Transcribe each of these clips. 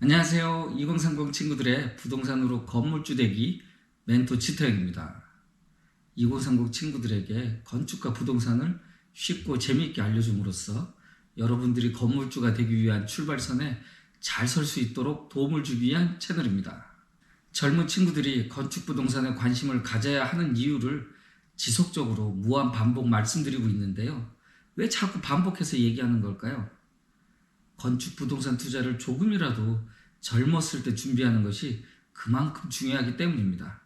안녕하세요. 2030 친구들의 부동산으로 건물주 되기 멘토 치터영입니다. 2030 친구들에게 건축과 부동산을 쉽고 재미있게 알려줌으로써 여러분들이 건물주가 되기 위한 출발선에 잘 설 수 있도록 도움을 주기 위한 채널입니다. 젊은 친구들이 건축 부동산에 관심을 가져야 하는 이유를 지속적으로 무한 반복 말씀드리고 있는데요. 왜 자꾸 반복해서 얘기하는 걸까요? 건축 부동산 투자를 조금이라도 젊었을 때 준비하는 것이 그만큼 중요하기 때문입니다.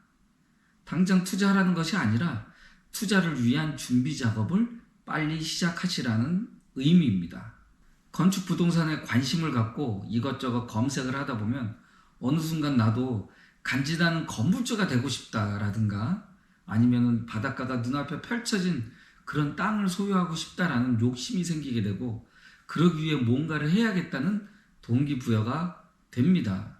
당장 투자하라는 것이 아니라 투자를 위한 준비 작업을 빨리 시작하시라는 의미입니다. 건축 부동산에 관심을 갖고 이것저것 검색을 하다 보면 어느 순간 나도 간지나는 건물주가 되고 싶다라든가 아니면은 바닷가가 눈앞에 펼쳐진 그런 땅을 소유하고 싶다라는 욕심이 생기게 되고 그러기 위해 뭔가를 해야겠다는 동기부여가 됩니다.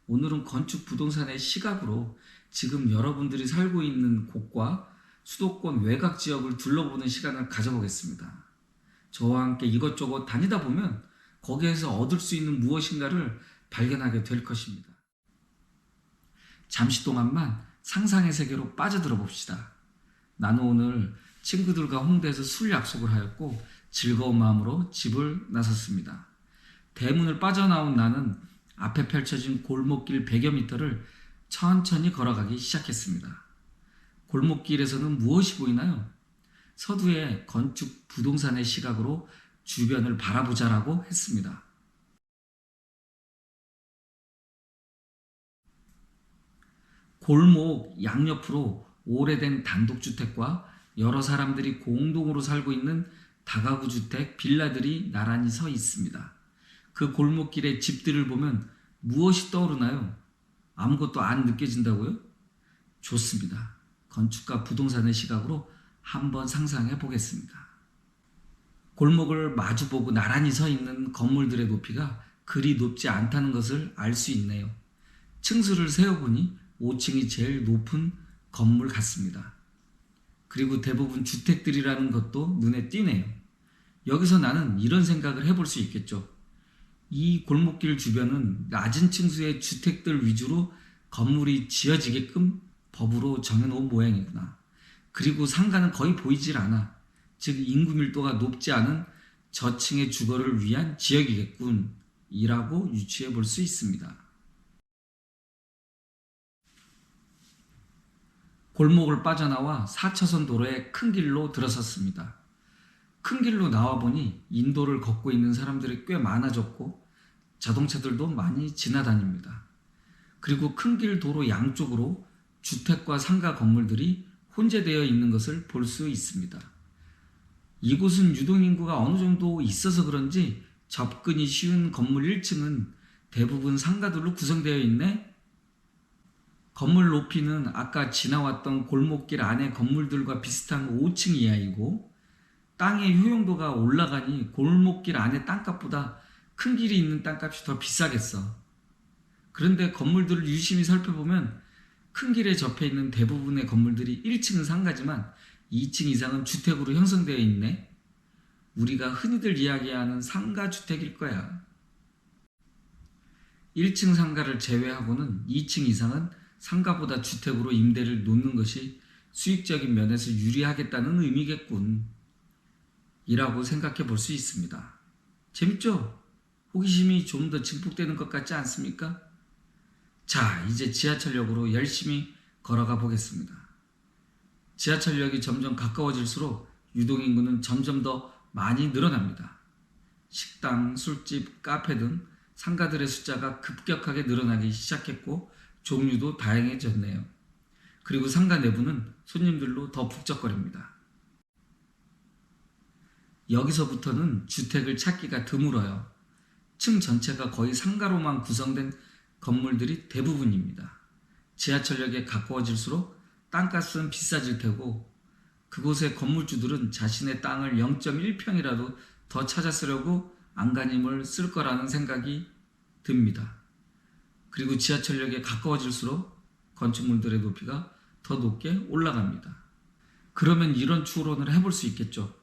오늘은 건축 부동산의 시각으로 지금 여러분들이 살고 있는 곳과 수도권 외곽 지역을 둘러보는 시간을 가져보겠습니다. 저와 함께 이것저것 다니다 보면 거기에서 얻을 수 있는 무엇인가를 발견하게 될 것입니다. 잠시 동안만 상상의 세계로 빠져들어 봅시다. 나는 오늘 친구들과 홍대에서 술 약속을 하였고 즐거운 마음으로 집을 나섰습니다. 대문을 빠져나온 나는 앞에 펼쳐진 골목길 100여 미터를 천천히 걸어가기 시작했습니다. 골목길에서는 무엇이 보이나요? 서두에 건축 부동산의 시각으로 주변을 바라보자라고 했습니다. 골목 양옆으로 오래된 단독주택과 여러 사람들이 공동으로 살고 있는 다가구 주택, 빌라들이 나란히 서 있습니다. 그 골목길의 집들을 보면 무엇이 떠오르나요? 아무것도 안 느껴진다고요? 좋습니다. 건축과 부동산의 시각으로 한번 상상해 보겠습니다. 골목을 마주보고 나란히 서 있는 건물들의 높이가 그리 높지 않다는 것을 알 수 있네요. 층수를 세어보니 5층이 제일 높은 건물 같습니다. 그리고 대부분 주택들이라는 것도 눈에 띄네요. 여기서 나는 이런 생각을 해볼 수 있겠죠. 이 골목길 주변은 낮은 층수의 주택들 위주로 건물이 지어지게끔 법으로 정해놓은 모양이구나. 그리고 상가는 거의 보이질 않아. 즉 인구 밀도가 높지 않은 저층의 주거를 위한 지역이겠군 이라고 유추해 볼 수 있습니다. 골목을 빠져나와 4차선 도로의 큰 길로 들어섰습니다. 큰 길로 나와보니 인도를 걷고 있는 사람들이 꽤 많아졌고 자동차들도 많이 지나다닙니다. 그리고 큰 길 도로 양쪽으로 주택과 상가 건물들이 혼재되어 있는 것을 볼 수 있습니다. 이곳은 유동인구가 어느 정도 있어서 그런지 접근이 쉬운 건물 1층은 대부분 상가들로 구성되어 있네. 건물 높이는 아까 지나왔던 골목길 안의 건물들과 비슷한 5층 이하이고 땅의 효용도가 올라가니 골목길 안의 땅값보다 큰 길이 있는 땅값이 더 비싸겠어. 그런데 건물들을 유심히 살펴보면 큰 길에 접해 있는 대부분의 건물들이 1층은 상가지만 2층 이상은 주택으로 형성되어 있네. 우리가 흔히들 이야기하는 상가주택일 거야. 1층 상가를 제외하고는 2층 이상은 상가보다 주택으로 임대를 놓는 것이 수익적인 면에서 유리하겠다는 의미겠군. 이라고 생각해 볼 수 있습니다. 재밌죠? 호기심이 좀 더 증폭되는 것 같지 않습니까? 자, 이제 지하철역으로 열심히 걸어가 보겠습니다. 지하철역이 점점 가까워질수록 유동인구는 점점 더 많이 늘어납니다. 식당, 술집, 카페 등 상가들의 숫자가 급격하게 늘어나기 시작했고 종류도 다양해졌네요. 그리고 상가 내부는 손님들로 더 북적거립니다. 여기서부터는 주택을 찾기가 드물어요. 층 전체가 거의 상가로만 구성된 건물들이 대부분입니다. 지하철역에 가까워질수록 땅값은 비싸질 테고 그곳의 건물주들은 자신의 땅을 0.1평이라도 더 찾아 쓰려고 안간힘을 쓸 거라는 생각이 듭니다. 그리고 지하철역에 가까워질수록 건축물들의 높이가 더 높게 올라갑니다. 그러면 이런 추론을 해볼 수 있겠죠.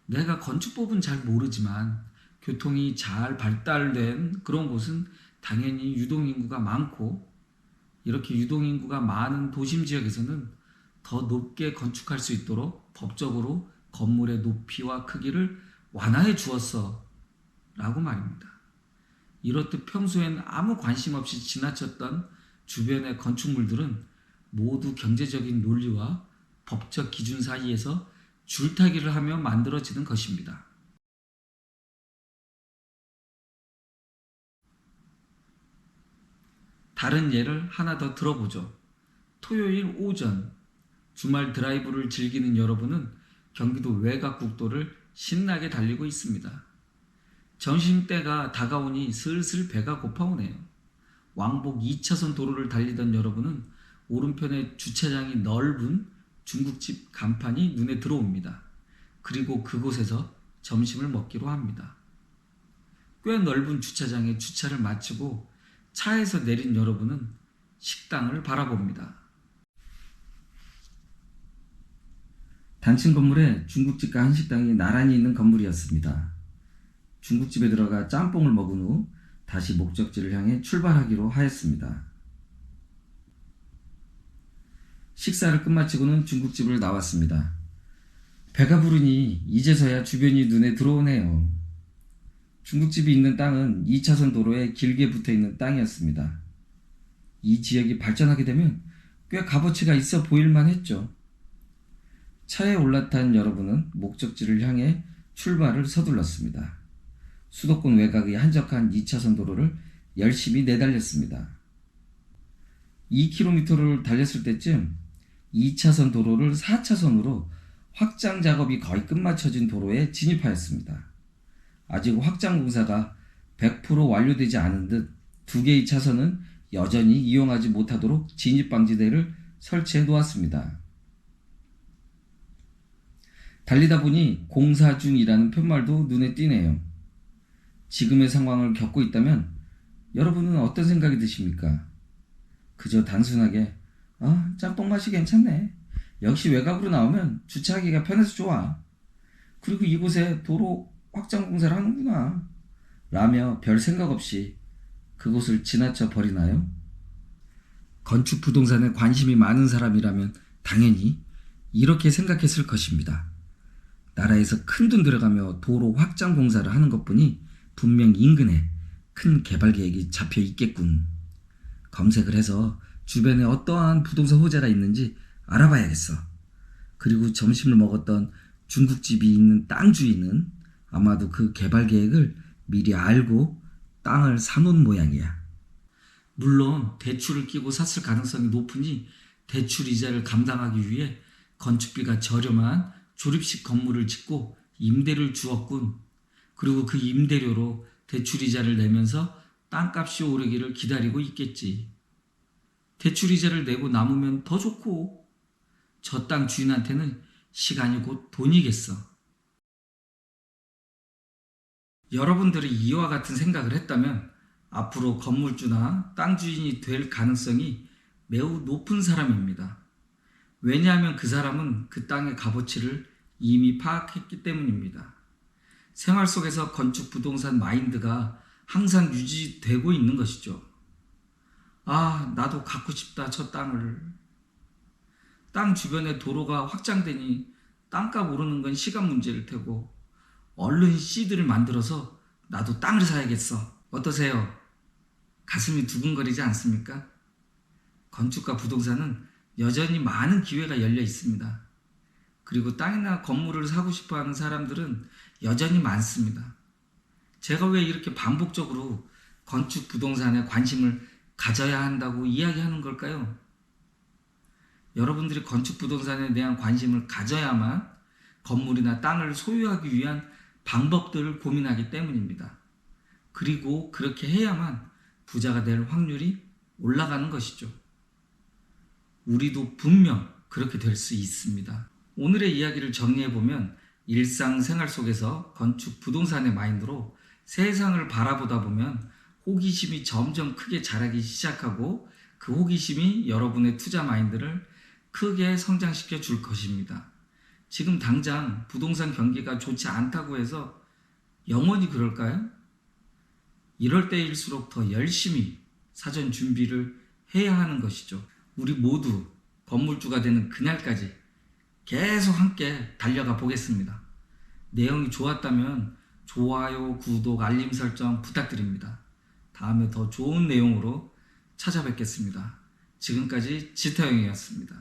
내가 건축법은 잘 모르지만 교통이 잘 발달된 그런 곳은 당연히 유동인구가 많고, 이렇게 유동인구가 많은 도심 지역에서는 더 높게 건축할 수 있도록 법적으로 건물의 높이와 크기를 완화해 주었어 라고 말입니다. 이렇듯 평소엔 아무 관심 없이 지나쳤던 주변의 건축물들은 모두 경제적인 논리와 법적 기준 사이에서 줄타기를 하며 만들어지는 것입니다. 다른 예를 하나 더 들어보죠. 토요일 오전 주말 드라이브를 즐기는 여러분은 경기도 외곽국도를 신나게 달리고 있습니다. 점심때가 다가오니 슬슬 배가 고파오네요. 왕복 2차선 도로를 달리던 여러분은 오른편에 주차장이 넓은 중국집 간판이 눈에 들어옵니다. 그리고 그곳에서 점심을 먹기로 합니다. 꽤 넓은 주차장에 주차를 마치고 차에서 내린 여러분은 식당을 바라봅니다. 단층 건물에 중국집과 한식당이 나란히 있는 건물이었습니다. 중국집에 들어가 짬뽕을 먹은 후 다시 목적지를 향해 출발하기로 하였습니다. 식사를 끝마치고는 중국집을 나왔습니다. 배가 부르니 이제서야 주변이 눈에 들어오네요. 중국집이 있는 땅은 2차선 도로에 길게 붙어있는 땅이었습니다. 이 지역이 발전하게 되면 꽤 값어치가 있어 보일만 했죠. 차에 올라탄 여러분은 목적지를 향해 출발을 서둘렀습니다. 수도권 외곽의 한적한 2차선 도로를 열심히 내달렸습니다. 2km를 달렸을 때쯤 2차선 도로를 4차선으로 확장 작업이 거의 끝마쳐진 도로에 진입하였습니다. 아직 확장 공사가 100% 완료되지 않은 듯 두 개의 차선은 여전히 이용하지 못하도록 진입방지대를 설치해 놓았습니다. 달리다 보니 공사 중이라는 편말도 눈에 띄네요. 지금의 상황을 겪고 있다면 여러분은 어떤 생각이 드십니까? 그저 단순하게 짬뽕 맛이 괜찮네. 역시 외곽으로 나오면 주차하기가 편해서 좋아. 그리고 이곳에 도로 확장 공사를 하는구나 라며 별 생각 없이 그곳을 지나쳐 버리나요? 건축 부동산에 관심이 많은 사람이라면 당연히 이렇게 생각했을 것입니다. 나라에서 큰돈 들여가며 도로 확장 공사를 하는 것뿐이 분명 인근에 큰 개발 계획이 잡혀 있겠군. 검색을 해서 주변에 어떠한 부동산 호재가 있는지 알아봐야겠어. 그리고 점심을 먹었던 중국집이 있는 땅 주인은 아마도 그 개발 계획을 미리 알고 땅을 사놓은 모양이야. 물론 대출을 끼고 샀을 가능성이 높으니 대출 이자를 감당하기 위해 건축비가 저렴한 조립식 건물을 짓고 임대를 주었군. 그리고 그 임대료로 대출 이자를 내면서 땅값이 오르기를 기다리고 있겠지. 대출 이자를 내고 남으면 더 좋고 저 땅 주인한테는 시간이 곧 돈이겠어. 여러분들이 이와 같은 생각을 했다면 앞으로 건물주나 땅 주인이 될 가능성이 매우 높은 사람입니다. 왜냐하면 그 사람은 그 땅의 값어치를 이미 파악했기 때문입니다. 생활 속에서 건축 부동산 마인드가 항상 유지되고 있는 것이죠. 나도 갖고 싶다 저 땅을. 땅 주변에 도로가 확장되니 땅값 오르는 건 시간 문제일 테고 얼른 씨드를 만들어서 나도 땅을 사야겠어. 어떠세요? 가슴이 두근거리지 않습니까? 건축과 부동산은 여전히 많은 기회가 열려 있습니다. 그리고 땅이나 건물을 사고 싶어하는 사람들은 여전히 많습니다. 제가 왜 이렇게 반복적으로 건축 부동산에 관심을 가져야 한다고 이야기하는 걸까요? 여러분들이 건축 부동산에 대한 관심을 가져야만 건물이나 땅을 소유하기 위한 방법들을 고민하기 때문입니다. 그리고 그렇게 해야만 부자가 될 확률이 올라가는 것이죠. 우리도 분명 그렇게 될 수 있습니다. 오늘의 이야기를 정리해보면 일상생활 속에서 건축 부동산의 마인드로 세상을 바라보다 보면 호기심이 점점 크게 자라기 시작하고 그 호기심이 여러분의 투자 마인드를 크게 성장시켜 줄 것입니다. 지금 당장 부동산 경기가 좋지 않다고 해서 영원히 그럴까요? 이럴 때일수록 더 열심히 사전 준비를 해야 하는 것이죠. 우리 모두 건물주가 되는 그날까지 계속 함께 달려가 보겠습니다. 내용이 좋았다면 좋아요, 구독, 알림 설정 부탁드립니다. 다음에 더 좋은 내용으로 찾아뵙겠습니다. 지금까지 지터영이었습니다.